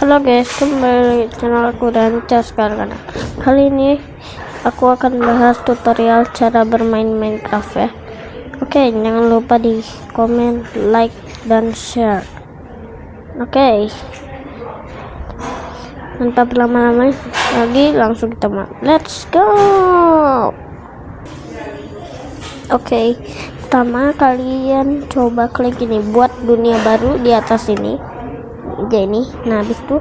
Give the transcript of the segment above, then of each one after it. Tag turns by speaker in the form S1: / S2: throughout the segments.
S1: Halo guys, kembali ke channel aku dan sekarang. Kali ini aku akan bahas tutorial cara bermain Minecraft ya. Oke, jangan lupa di komen, like, dan share. Oke, tanpa berlama-lama lagi, langsung kita mulai. Let's go. Oke, pertama kalian coba klik ini buat dunia baru di atas ini. Ini, nah habis itu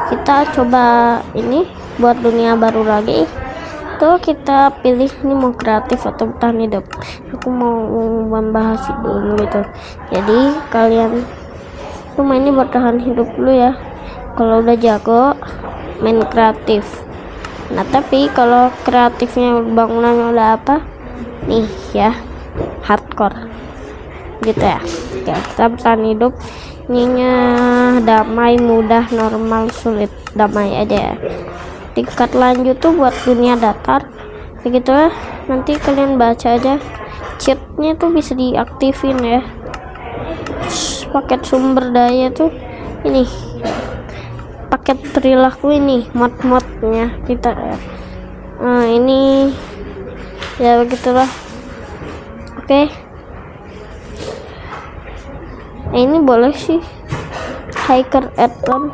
S1: kita coba ini buat dunia baru lagi. Tuh kita pilih ini mau kreatif atau bertahan hidup. Aku mau membahas dulu gitu. Jadi kalian tuh mainnya bertahan hidup dulu ya. Kalau udah jago main kreatif. Nah tapi kalau kreatifnya bangunannya udah apa nih ya, hardcore gitu ya. Oke, kita bertahan hidup. Ininya damai, mudah, normal, sulit, damai aja ya. Tingkat lanjut tuh buat dunia datar begitu ya. Nanti kalian baca aja cheatnya tuh bisa diaktifin ya. Paket sumber daya tuh ini, paket perilaku ini, mod-modnya kita ya. Ini ya begitulah. Oke. Ini boleh sih hacker add-on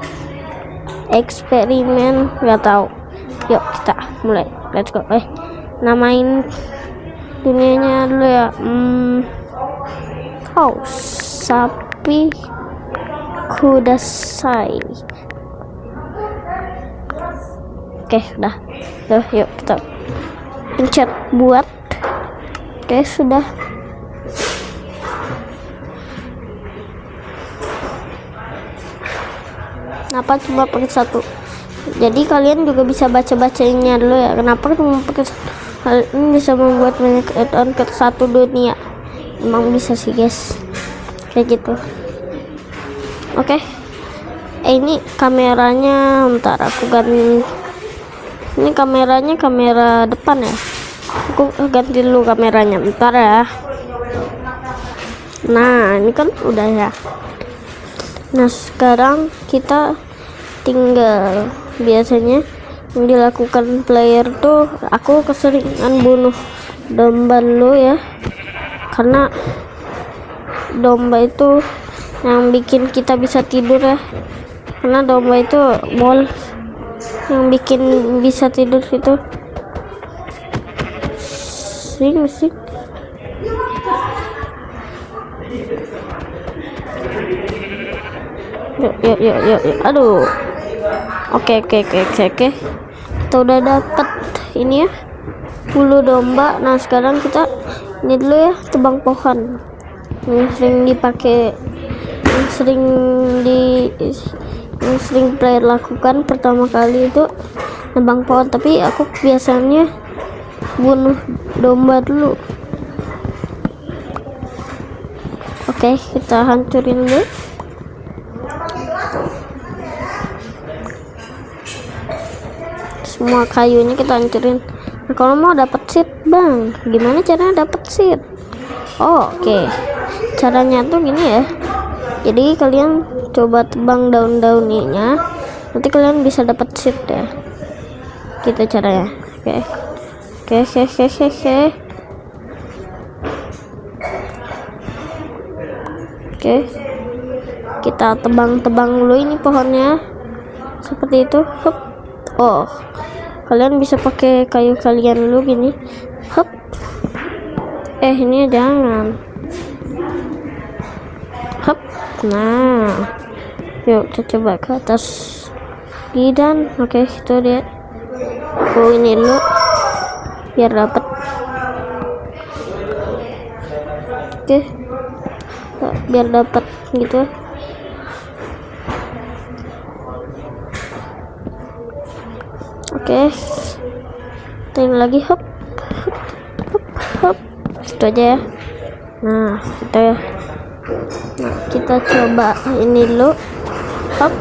S1: eksperimen, nggak tahu. Yuk kita mulai, let's go. Namain dunianya dulu ya. Sapi kudasai. Oke, udah yuk kita pencet buat. Oke, sudah. Kenapa cuma pakai satu? Jadi kalian juga bisa baca-bacanya dulu ya. Kenapa cuma pakai satu? Hal ini bisa membuat banyak add-on ke satu dunia. Emang bisa sih guys, kayak gitu. Oke. Ini kameranya, ntar aku ganti. Ini kameranya kamera depan ya. Aku ganti dulu kameranya, ntar ya. Nah ini kan udah ya. Nah sekarang kita tinggal, biasanya yang dilakukan player tuh, aku keseringan bunuh domba dulu ya, karena domba itu yang bikin kita bisa tidur ya. Karena domba itu bol yang bikin bisa tidur itu. Sing. Yuk. Aduh. Oke. Kita udah dapet ini ya, bulu domba. Nah sekarang kita ini dulu ya, tebang pohon. Yang sering player lakukan pertama kali itu tebang pohon. Tapi aku biasanya bunuh domba dulu. Oke, kita hancurin dulu. Semua kayunya kita hancurin. Nah, kalau mau dapat seed bang, gimana caranya dapat seed? Oke. Caranya tuh gini ya. Jadi kalian coba tebang daun-daunnya, nanti kalian bisa dapat seed ya. Gitu caranya. Oke. Oke. Kita tebang dulu ini pohonnya. Seperti itu. Hup. Kalian bisa pakai kayu kalian dulu gini. Hup. Ini jangan. Hup. Nah. Yuk kita coba ke atas. Dan oke, itu dia. Ini dulu biar dapat. Oke. Biar dapat gitu. Oke, tinggal lagi, hop, itu aja ya. Nah, gitu ya. Nah, kita coba ini dulu, hop.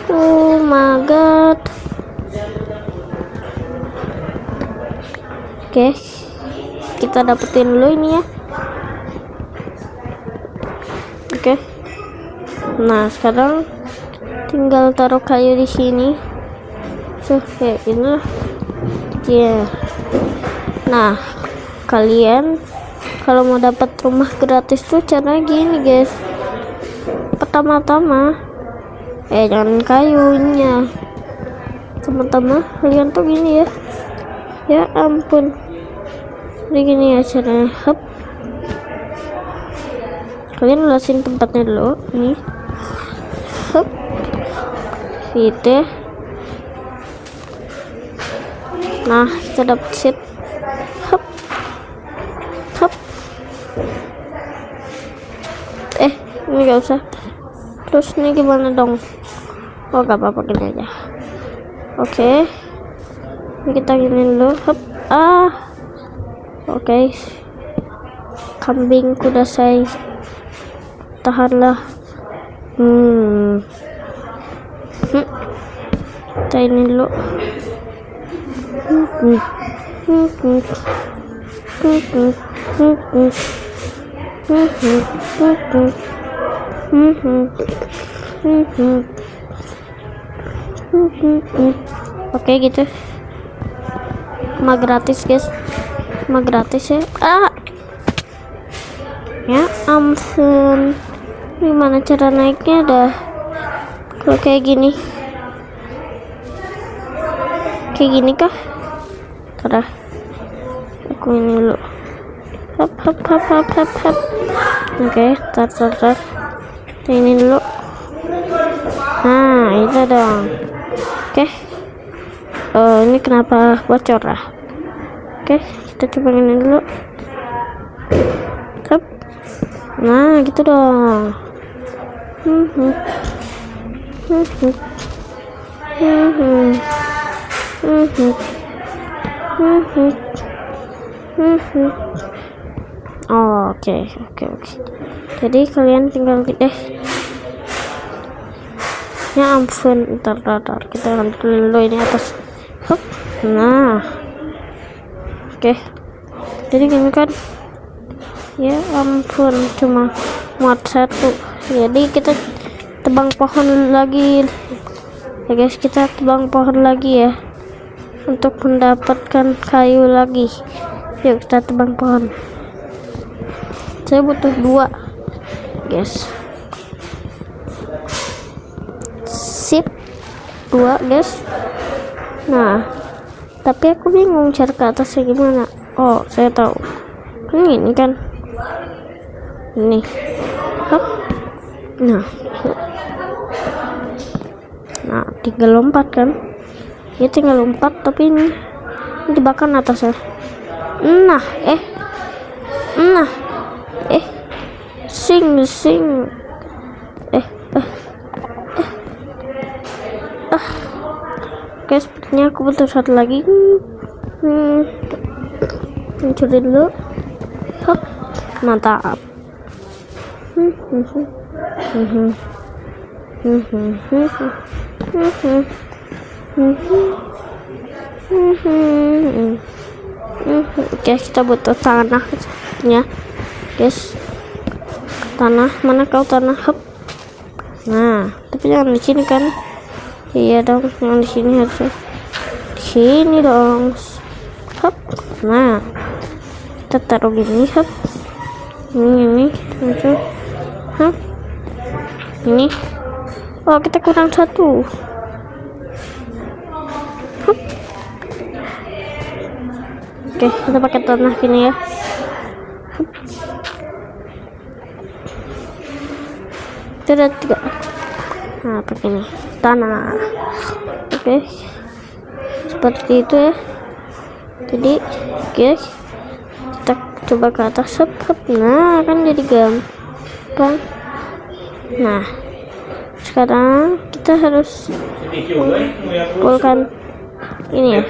S1: Oh my god. Oke, kita dapetin dulu ini ya. Oke. Nah sekarang tinggal taruh kayu di sini. Kayak ini ya. Nah, kalian kalau mau dapat rumah gratis tuh caranya gini guys. Pertama-tama jangan kayunya, teman-teman, kalian tuh gini ya. Ya ampun, jadi gini ya caranya. Kalian luasin tempatnya dulu nih. Gitu. Nah, kita dapat seat. Ini gak usah. Terus ini gimana dong? Oh, gak apa-apa, gini aja. Oke. Ini kita gini dulu. Oke. Kambing kuda saya. Tahanlah. Kita ini dulu. Oke gitu. Rumah gratis guys. Rumah gratis ya. Ya ampun. Gimana cara naiknya dah? Kalau kayak gini. Kayak gini kah? Tada. Aku ini dulu. Oke, tar. Ini dulu. Nah, itu dong. Oke. Ini kenapa bocor lah? Oke, kita coba ini dulu. Nah, gitu dong. Oke. Jadi kalian tinggal ya ampun, ntar kita ambil dulu ini atas. Nah, oke. Jadi gini kan, ya ampun, cuma muat satu. Jadi kita tebang pohon lagi ya guys, kita tebang pohon lagi ya untuk mendapatkan kayu lagi. Yuk kita tebang pohon. Saya butuh 2 guys. Sip, 2 guys. Nah, tapi aku bingung cara ke atasnya gimana. Oh, saya tahu. Kan ini kan. Ini. Nah, tinggal lompat kan. Ya tinggal lompat, tapi ini jebakan atasnya. Nah, sing. Oke, sepertinya aku butuh satu lagi. Mencuri dulu. Mantap. Oke, kita butuh tanah sepertinya guys. Tanah, mana kau tanah? Nah, tapi jangan di sini kan. Iya dong, jangan di sini, harusnya di sini dong. Nah, kita taruh gini. Ini muncul. Ini. Oh, kita kurang 1. Oke, kita pakai tanah gini ya. Tidak. Nah, pakai ini tanah. Oke, seperti itu ya. Jadi guys, kita coba ke atas. Nah, kan jadi gampang. Nah, sekarang kita harus mengumpulkan ini ya.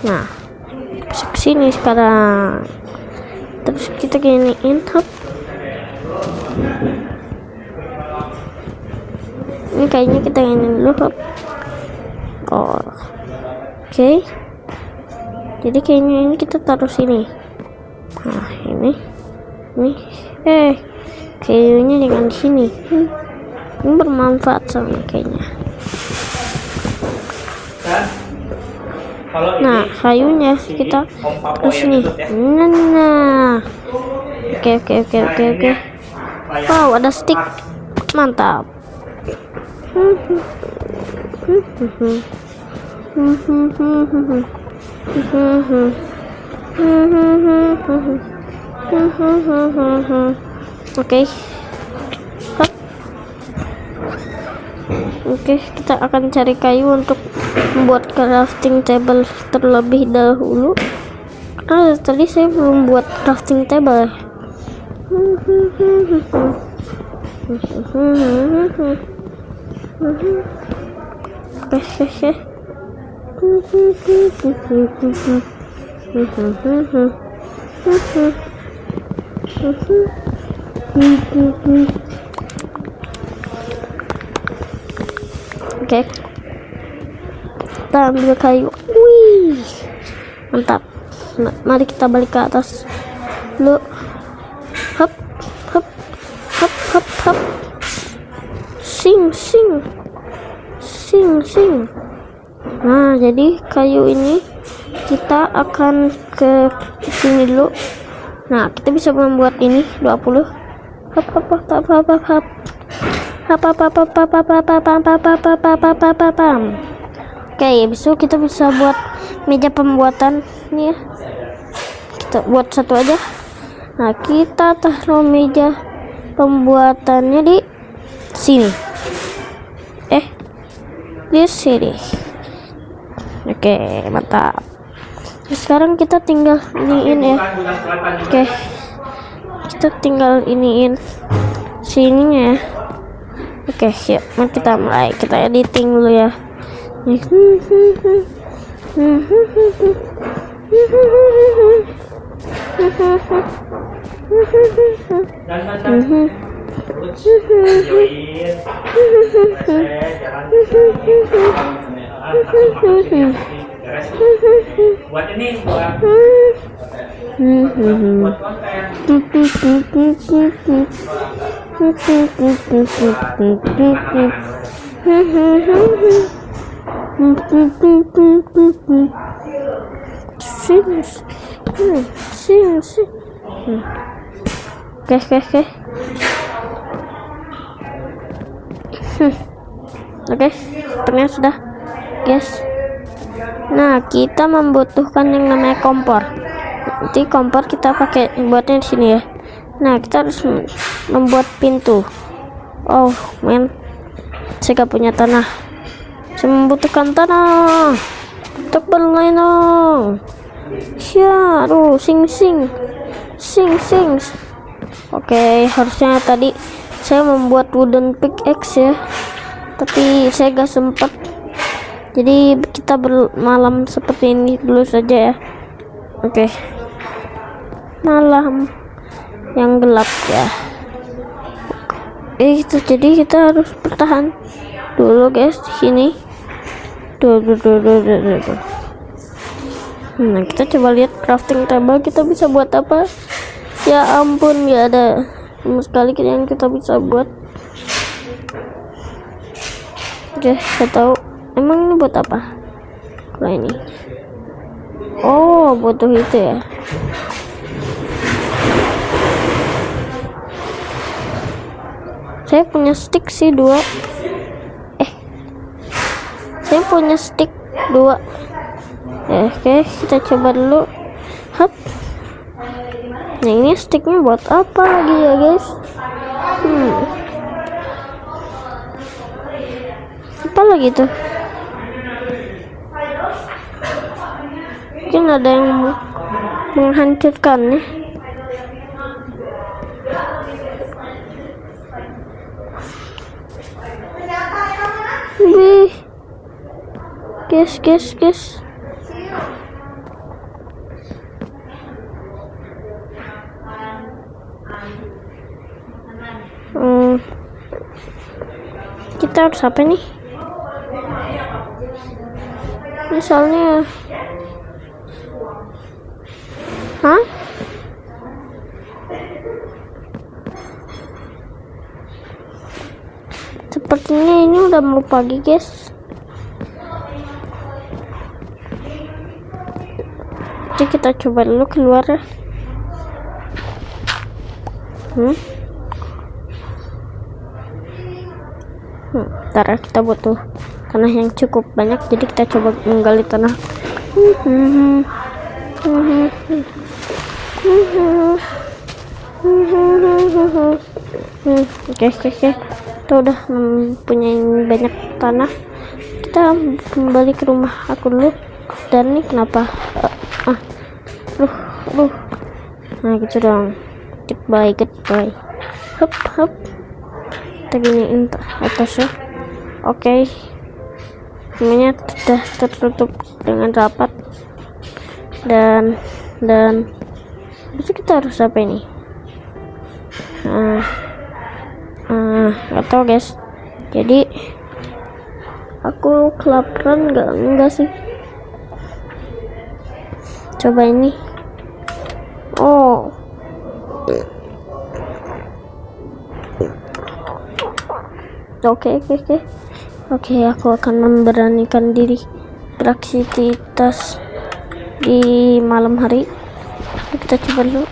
S1: Nah, kesini sekarang. Terus kita giniin. Ini kayaknya kita giniin dulu. Oke. Jadi kayaknya ini kita taruh sini. Nah, ini nih. Kayunya jangan di sini. Ini bermanfaat soalnya kayaknya. Nah, kayunya kita terus nih. Nah. Oke. Wow, ada stick. Mantap. Oke, kita akan cari kayu untuk membuat crafting table terlebih dahulu. Karena tadi saya belum buat crafting table. Oke, kita ambil kayu. Wih, mantap. Nah, mari kita balik ke atas dulu. Hop. Sing. Nah, jadi kayu ini kita akan ke sini dulu. Nah, kita bisa membuat ini 20. Oke, besok kita bisa buat meja pembuatan nih ya. Kita buat satu aja. Nah, kita taruh meja pembuatannya di sini. Di sini. Oke, mantap. Sekarang kita tinggal iniin ya. Oke, kita tinggal iniin sininya ya. Oke, yuk, mari kita mulai. Kita editing dulu ya.
S2: Buat ini buat
S1: Oke, ternyata sudah, guys. Nah, kita membutuhkan yang namanya kompor. Nanti kompor kita pakai buatnya di sini ya. Nah, kita harus membuat pintu. Oh, men, saya gak punya tanah. Saya membutuhkan tanah untuk berlindung. Ya, aduh, sing. Oke, harusnya tadi saya membuat wooden pickaxe ya, tapi saya gak sempat. Jadi kita bermalam seperti ini dulu saja ya. Oke, malam yang gelap ya. Itu jadi kita harus bertahan dulu guys di sini. Duh. Nah, kita coba lihat crafting table kita bisa buat apa. Ya ampun, nggak ada sama sekali yang kita bisa buat. Oke, saya tahu. Emang ini buat apa? Kalau ini, oh, butuh itu ya. Saya punya stick sih 2. Saya punya stick 2. Oke, kita coba dulu. Hap. Nah, ini sticknya buat apa lagi ya guys? Apa lagi tuh? Mungkin ada yang menghancurkannya. Wih, guys. Kita harus apa nih? Misalnya, Sepertinya ini udah mau pagi, guys. Jadi kita coba dulu keluar ya. Ntar ya, kita butuh tanah yang cukup banyak, jadi kita coba menggali tanah. Oke, kita udah mempunyai banyak tanah. Kita kembali ke rumah aku dulu. Dan ini kenapa nah gitu dong. Goodbye. Hup. Kita giniin atas ya. Oke. Semuanya sudah tertutup dengan rapat. Dan kita harus apa ini? Gak tau, guys. Jadi aku kelaparan enggak sih. Coba ini. Oke, aku akan memberanikan diri beraktivitas di malam hari. Kita coba dulu,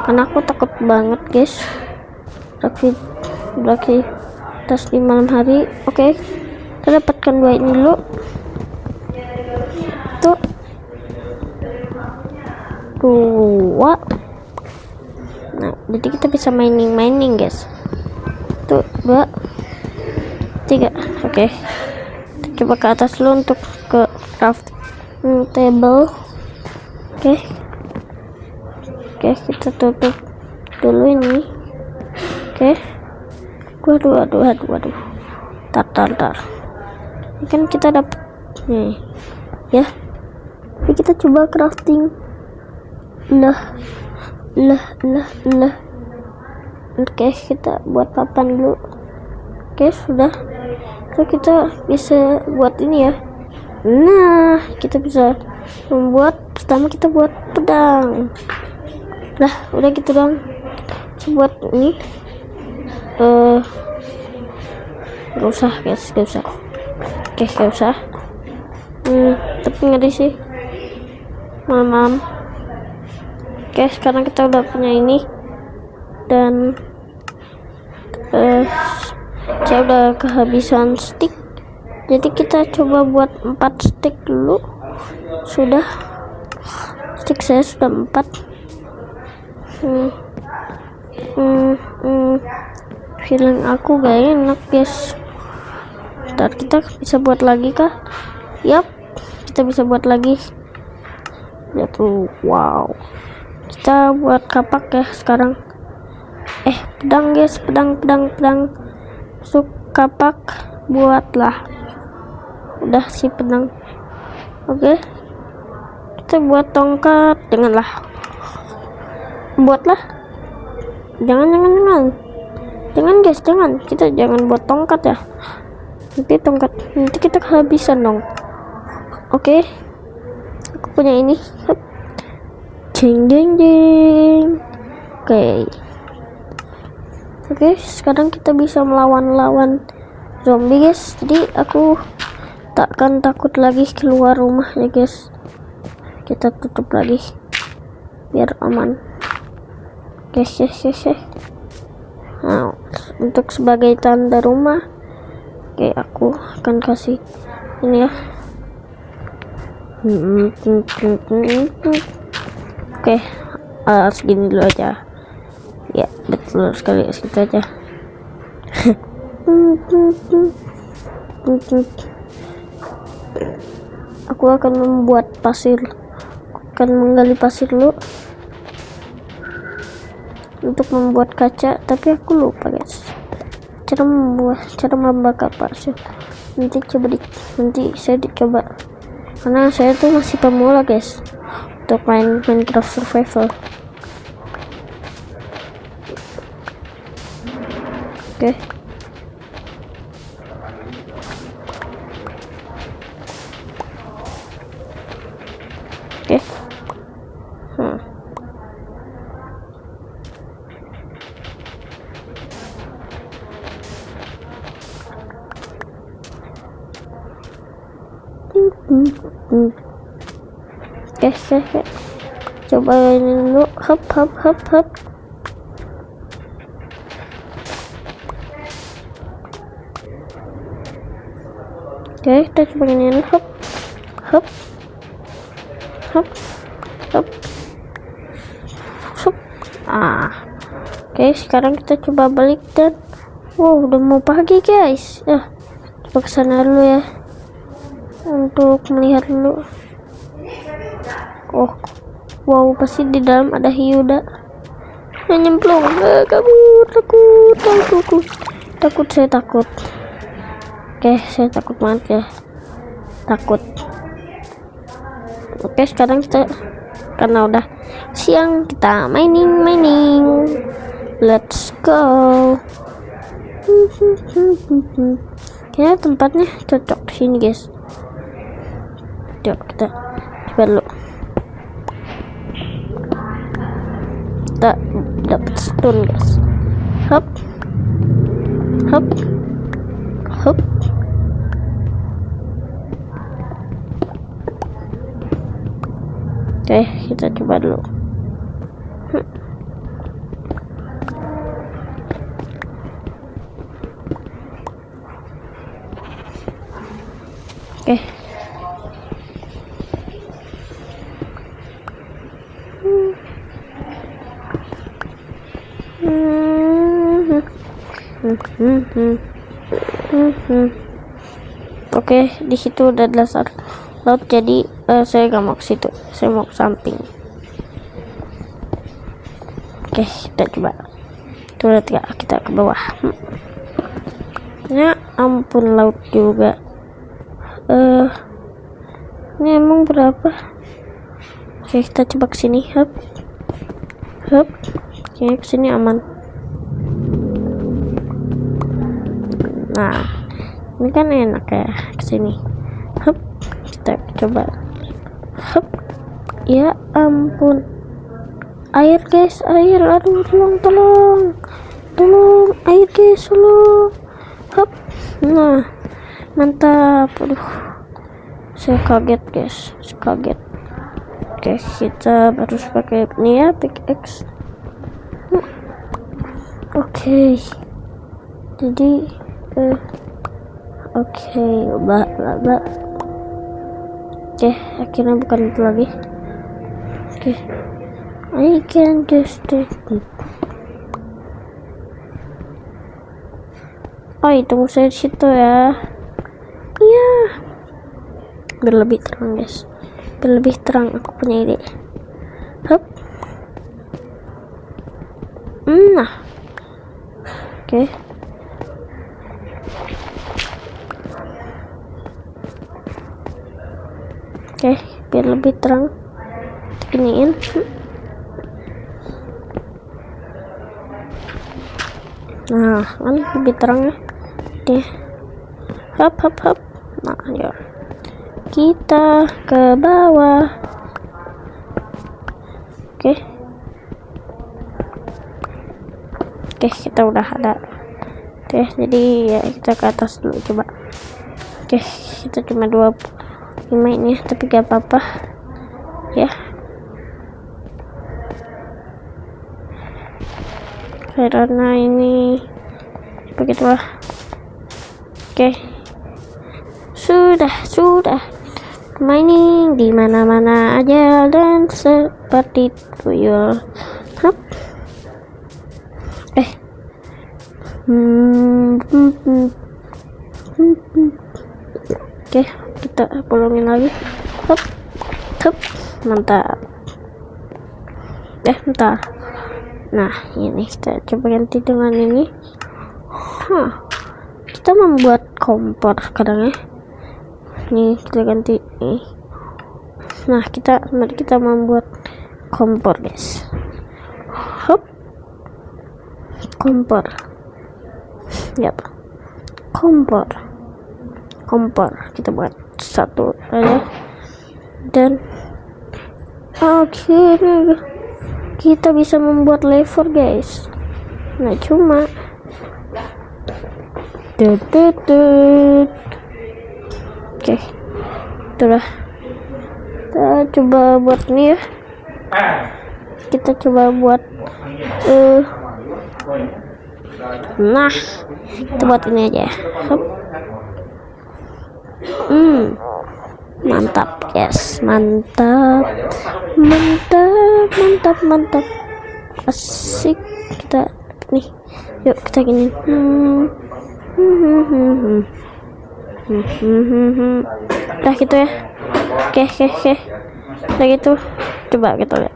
S1: karena aku takut banget, guys, beraktivitas di malam hari. Oke, kita dapatkan 2 ini dulu. Tuh 2. Nah, jadi kita bisa mining, guys. Tuh 2, 3. Oke, kita coba ke atas dulu untuk ke craft table. Oke, kita tutup dulu ini. Oke. Waduh. Tar. Ini kan kita dapat nih ya. Tapi kita coba crafting. Lah. Oke, kita buat papan dulu. Oke, sudah. So, kita bisa buat ini ya. Nah, kita bisa membuat, pertama kita buat pedang. Lah, udah gitu dong. Kita buat ini. Gak usah, guys, gak usah. Oke, gak usah. Tapi ngeri sih malam-malam. Oke, sekarang kita udah punya ini. Dan saya udah kehabisan stick, jadi kita coba buat 4 stick dulu. Sudah, stick saya sudah 4. Feeling aku gak enak, guys. Ntar kita bisa buat lagi kah? Yap, kita bisa buat lagi ya tuh. Wow, kita buat kapak ya sekarang. Pedang, guys, pedang masuk kapak, buatlah. Udah sih pedang. Oke, kita buat tongkat. Buatlah. Jangan, guys, jangan. Kita jangan buat tongkat ya. Nanti kita kehabisan dong. Oke, aku punya ini. Jeng. Oke, sekarang kita bisa melawan zombie, guys. Jadi aku takkan takut lagi keluar rumah ya, guys. Kita tutup lagi biar aman. Oke. Nah, untuk sebagai tanda rumah, oke, aku akan kasih ini ya. Oke, segini dulu aja. Ya, betul sekali, segitu aja. Aku akan membuat pasir. Akan menggali pasir dulu untuk membuat kaca, tapi aku lupa, guys, cara membakar pasir. Nanti saya dicoba, karena saya tuh masih pemula, guys, untuk main Minecraft survival. Oke. Oke, coba ini dulu. Hop. Oke, kita coba ini. Hop. Oke, sekarang kita coba balik dan wow, udah mau pagi guys. Coba kesana dulu ya untuk melihat dulu. Oh, wow, pasti di dalam ada hiu dah. Nyemplung. Kabur, takut. Saya takut. Oke, saya takut banget ya. Takut. Oke, sekarang kita karena udah siang kita mining. Let's go. Kayaknya tempatnya cocok di sini guys. Yuk kita coba dulu. Kita dapat stone guys. Hop. Oke, kita coba dulu. Oke. Oke, di situ udah dasar laut, jadi saya gak mau ke situ, saya mau ke samping. Oke, kita coba turun kita ke bawah. Ya ampun, laut juga. Ini emang berapa? Oke, kita coba ke sini. Hop. Kayaknya ke sini aman. Nah, ini kan enak ya ke sini. Hop. Kita coba. Hop. Ya ampun. Air guys, air. Aduh, tolong. Air guys, tolong. Hop. Nah, mantap. Aduh, saya kaget guys, Oke, kita harus pakai ini ya, pickaxe. Oke, jadi oke, oke, akhirnya bukan itu lagi. Oke, I can just take it. Tunggu saya di situ ya. Iya, biar lebih terang guys, aku punya ide. Hop. Nah, oke. Biar lebih terang, giniin. Nah, kan lebih terang ya. Oke. Hop. Nah, yuk kita ke bawah. Oke, kita udah ada. Oke, jadi ya kita ke atas dulu coba. Oke, kita cuma 25 ini, tapi gak apa-apa ya, karena ini begitulah. Oke, sudah mining di mana-mana aja dan seperti tuyul. Hop. Oke, kita bolongin lagi. Hop. Mantap. Bentar. Nah, ini kita coba ganti dengan ini. Kita membuat kompor sekarang ya. Nih, kita ganti nih. Nah, mari kita membuat kompor guys. Hop. Kompor. Yap. Kompor. Kita buat satu aja. Dan akhirnya kita bisa membuat lever guys. Nah, cuma Oke, itulah. Kita coba buat ini ya. Kita coba buat nah, kita buat ini aja. Hup. Mantap guys, mantap, asik. Kita nih, yuk kita gini. Udah gitu ya. Oke. Udah gitu, coba kita lihat.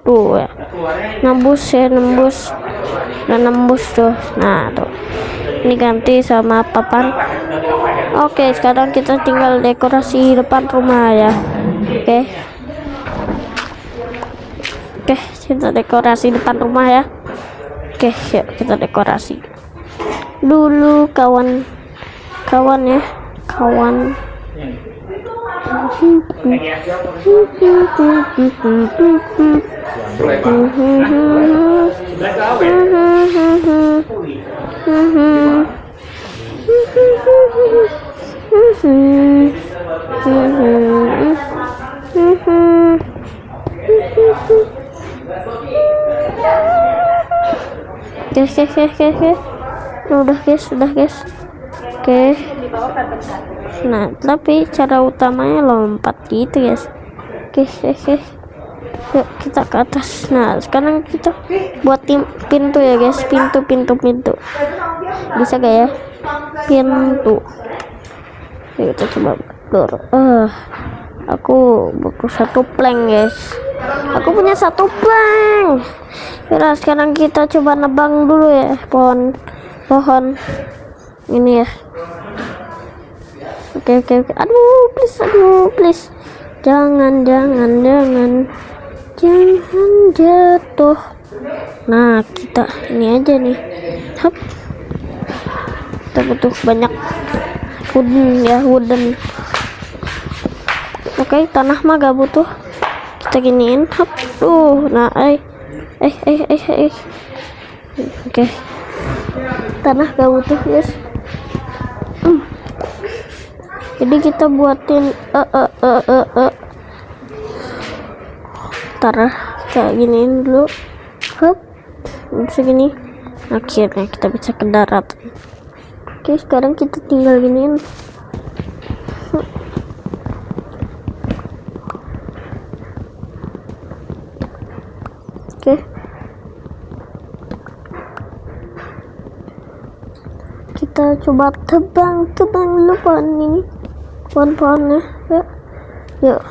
S1: Tuh ya, nembus tuh. Nah tuh, ini ganti sama papan. Oke, sekarang kita tinggal dekorasi depan rumah ya. Oke, kita dekorasi depan rumah ya. Oke, yuk kita dekorasi dulu kawan ya, kawan. Oke. Udah guys. Oke. Nah, tapi cara utamanya lompat gitu guys. Oke. Yuk kita ke atas. Nah, sekarang kita buat pintu ya guys. Pintu. Bisa gak ya? Pintu. Yuk kita coba door. Aku butuh 1 plank guys. Aku punya 1 plank. Yaudah, sekarang kita coba nebang dulu ya pohon ini ya. Oke. Aduh, please. Jangan jatuh. Nah, kita ini aja nih. Hup. Kita butuh banyak wooden. Oke, tanah mah gak butuh. Kita giniin. Hup. Nah, Oke. Tanah gak butuh, guys. Jadi kita buatin ntar kita giniin dulu. Hup. Segini. Akhirnya kita bisa ke darat. Oke, sekarang kita tinggal giniin. Oke. Kita coba tebang dulu pohonnya ya. Yuk,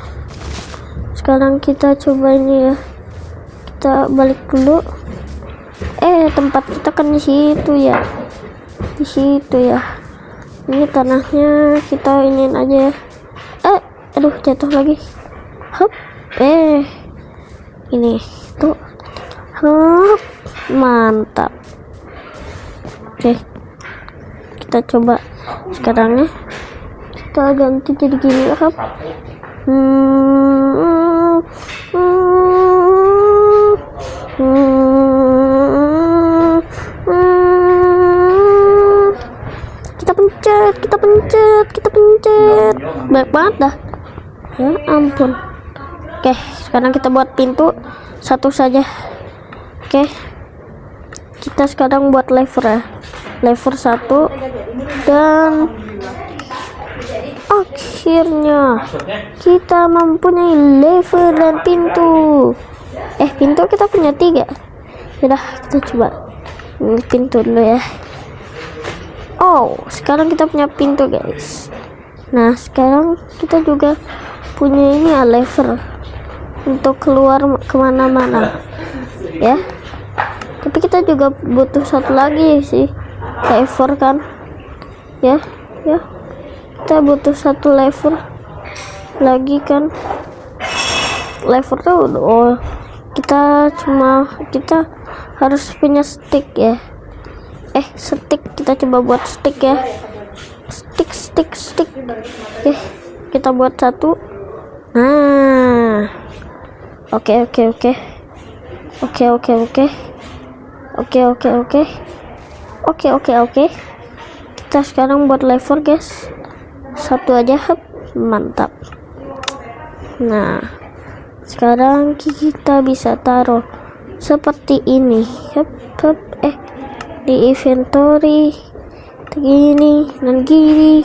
S1: sekarang kita coba ini ya. Kita balik dulu. Tempat kita kan di situ ya. Ini tanahnya kita iniin aja ya. Aduh, jatuh lagi. Hup. Ini tuh. Hup. Mantap. Oke. Kita coba sekarang ya. Kita ganti jadi gini. Hup. Kita pencet. Baik banget dah. Ya ampun. Oke, sekarang kita buat pintu 1 saja. Oke. Kita sekarang buat lever ya. Lever 1 dan akhirnya kita mempunyai lever dan pintu. Pintu kita punya 3. Udah, kita coba pintu dulu ya. Sekarang kita punya pintu guys. Nah, sekarang kita juga punya ini ya, lever untuk keluar kemana-mana ya. Tapi kita juga butuh 1 lagi sih, lever kan ya. Kita butuh 1 lever lagi kan. Lever tuh kita harus punya stick ya. Stick, kita coba buat stick ya. Stick. Kita buat 1. Nah, oke. Kita sekarang buat lever guys. 1 aja. Hup. mantap. Nah, sekarang kita bisa taruh seperti ini. Di inventory gini dan gini,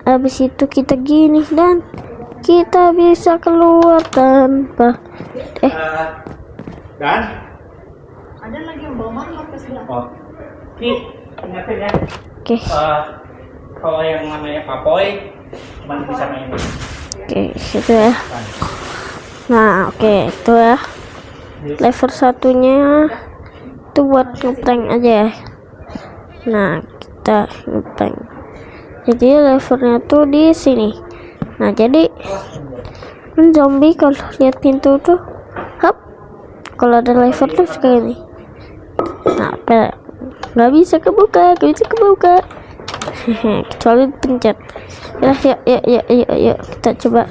S1: habis itu kita gini dan kita bisa keluar tanpa
S2: Dan
S3: Ada lagi yang bawa mangkok ke sebelah.
S2: oh Ki, ingetin ya.
S1: Oke.
S2: Kalau yang namanya Papoy cuma bisa main ini.
S1: Oke, gitu ya. Nah, oke, itu ya. Lever satunya itu buat ngeprank aja ya. Nah, kita ngeprank. Jadi levernya tuh di sini. Nah, jadi zombie kalau lihat pintu tuh, hop. Kalau ada lever tuh kayak ini. Nah, nggak bisa kebuka, kecuali pencet. Yuk, kita coba.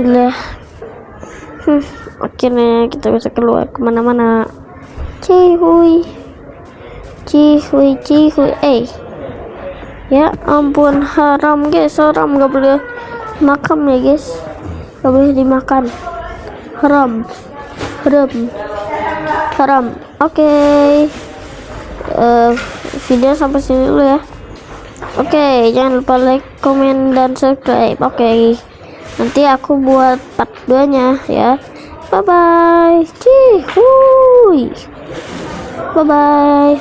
S1: Lah. Akhirnya kita bisa keluar kemana-mana. Cihuy. Ya ampun, haram guys, haram, nggak boleh makan ya guys, nggak boleh dimakan, haram. Oke. Video sampai sini dulu ya. Oke, jangan lupa like, komen, dan subscribe. Oke, nanti aku buat part 2 nya ya. Bye bye. Cihuy. Bye bye.